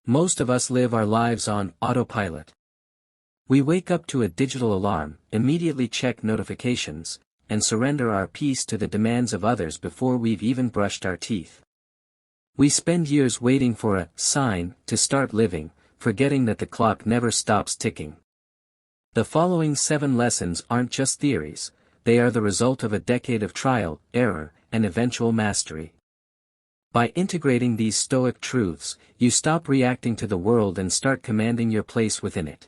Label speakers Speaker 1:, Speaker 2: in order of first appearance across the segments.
Speaker 1: Most of us live our lives on autopilot. We wake up to a digital alarm, immediately check notifications, and surrender our peace to the demands of others before we've even brushed our teeth. We spend years waiting for a sign to start living, forgetting that the clock never stops ticking. The following 7 lessons aren't just theories, they are the result of a decade of trial, error, and eventual mastery. By integrating these Stoic truths, you stop reacting to the world and start commanding your place within it.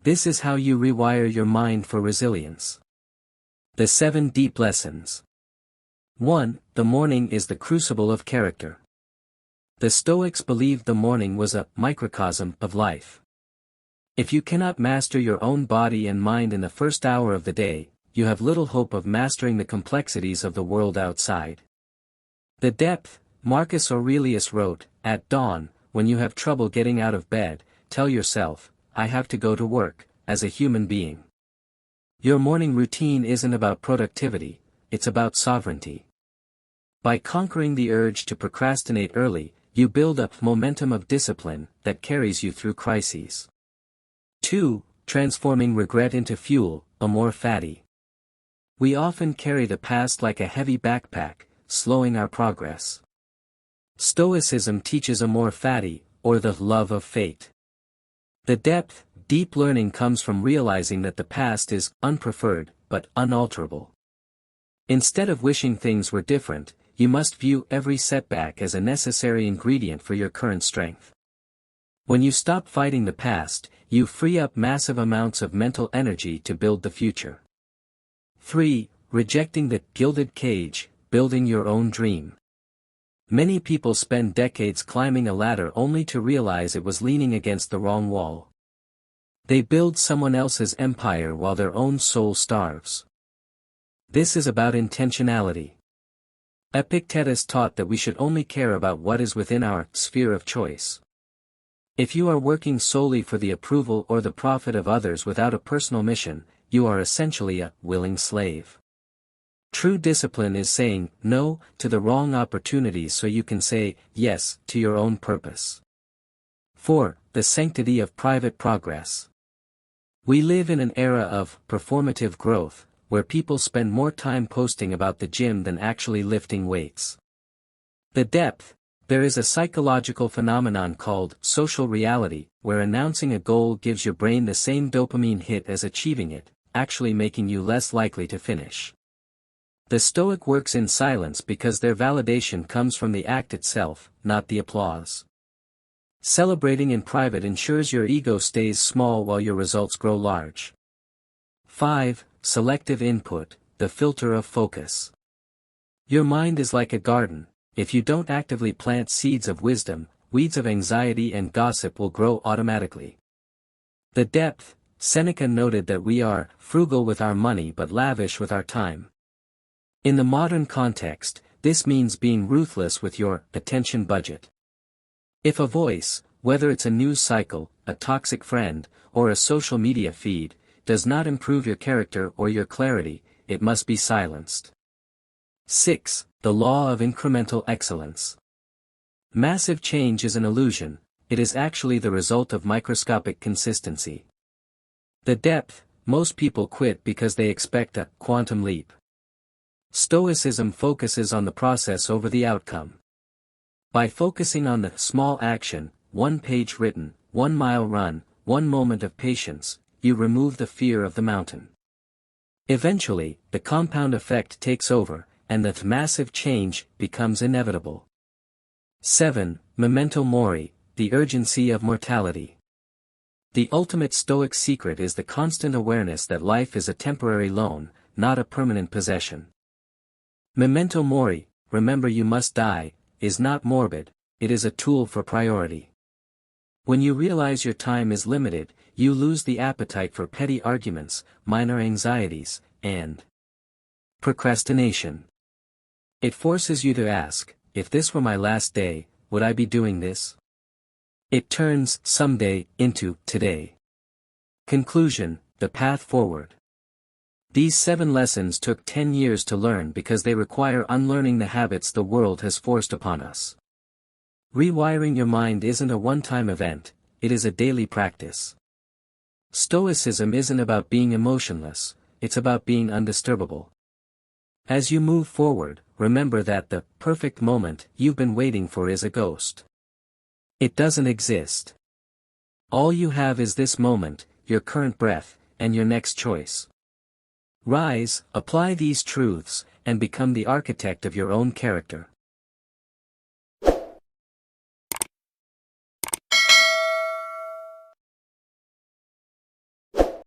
Speaker 1: This is how you rewire your mind for resilience. The 7 deep lessons. 1. The morning is the crucible of character. The Stoics believed the morning was a microcosm of life. If you cannot master your own body and mind in the first hour of the day, you have little hope of mastering the complexities of the world outside. The depth, Marcus Aurelius wrote, at dawn, when you have trouble getting out of bed, tell yourself, I have to go to work, as a human being. Your morning routine isn't about productivity, it's about sovereignty. By conquering the urge to procrastinate early, you build up momentum of discipline that carries you through crises. 2. Transforming regret into fuel, amor fati. We often carry the past like a heavy backpack, slowing our progress. Stoicism teaches amor fati, or the love of fate. The depth, deep learning comes from realizing that the past is unpreferred, but unalterable. Instead of wishing things were different, you must view every setback as a necessary ingredient for your current strength. When you stop fighting the past, you free up massive amounts of mental energy to build the future. 3. Rejecting the gilded cage, building your own dream. Many people spend decades climbing a ladder only to realize it was leaning against the wrong wall. They build someone else's empire while their own soul starves. This is about intentionality. Epictetus taught that we should only care about what is within our sphere of choice. If you are working solely for the approval or the profit of others without a personal mission, you are essentially a willing slave. True discipline is saying no to the wrong opportunities so you can say yes to your own purpose. 4. The sanctity of private progress. We live in an era of performative growth, where people spend more time posting about the gym than actually lifting weights. The depth. There is a psychological phenomenon called social reality, where announcing a goal gives your brain the same dopamine hit as achieving it, actually making you less likely to finish. The Stoic works in silence because their validation comes from the act itself, not the applause. Celebrating in private ensures your ego stays small while your results grow large. 5. Selective input, the filter of focus. Your mind is like a garden. If you don't actively plant seeds of wisdom, weeds of anxiety and gossip will grow automatically. The depth. Seneca noted that we are frugal with our money but lavish with our time. In the modern context, this means being ruthless with your attention budget. If a voice, whether it's a news cycle, a toxic friend, or a social media feed, does not improve your character or your clarity, it must be silenced. 6. The law of incremental excellence. Massive change is an illusion, it is actually the result of microscopic consistency. The depth. Most people quit because they expect a quantum leap. Stoicism focuses on the process over the outcome. By focusing on the small action, 1 page written, 1 mile run, 1 moment of patience, you remove the fear of the mountain. Eventually, the compound effect takes over, and the massive change becomes inevitable. 7. Memento mori, the urgency of mortality. The ultimate Stoic secret is the constant awareness that life is a temporary loan, not a permanent possession. Memento mori, remember you must die, is not morbid, it is a tool for priority. When you realize your time is limited, you lose the appetite for petty arguments, minor anxieties, and procrastination. It forces you to ask, if this were my last day, would I be doing this? It turns someday into today. Conclusion, the path forward. These 7 lessons took 10 years to learn because they require unlearning the habits the world has forced upon us. Rewiring your mind isn't a one-time event, it is a daily practice. Stoicism isn't about being emotionless, it's about being undisturbable. As you move forward, remember that the perfect moment you've been waiting for is a ghost. It doesn't exist. All you have is this moment, your current breath, and your next choice. Rise, apply these truths, and become the architect of your own character.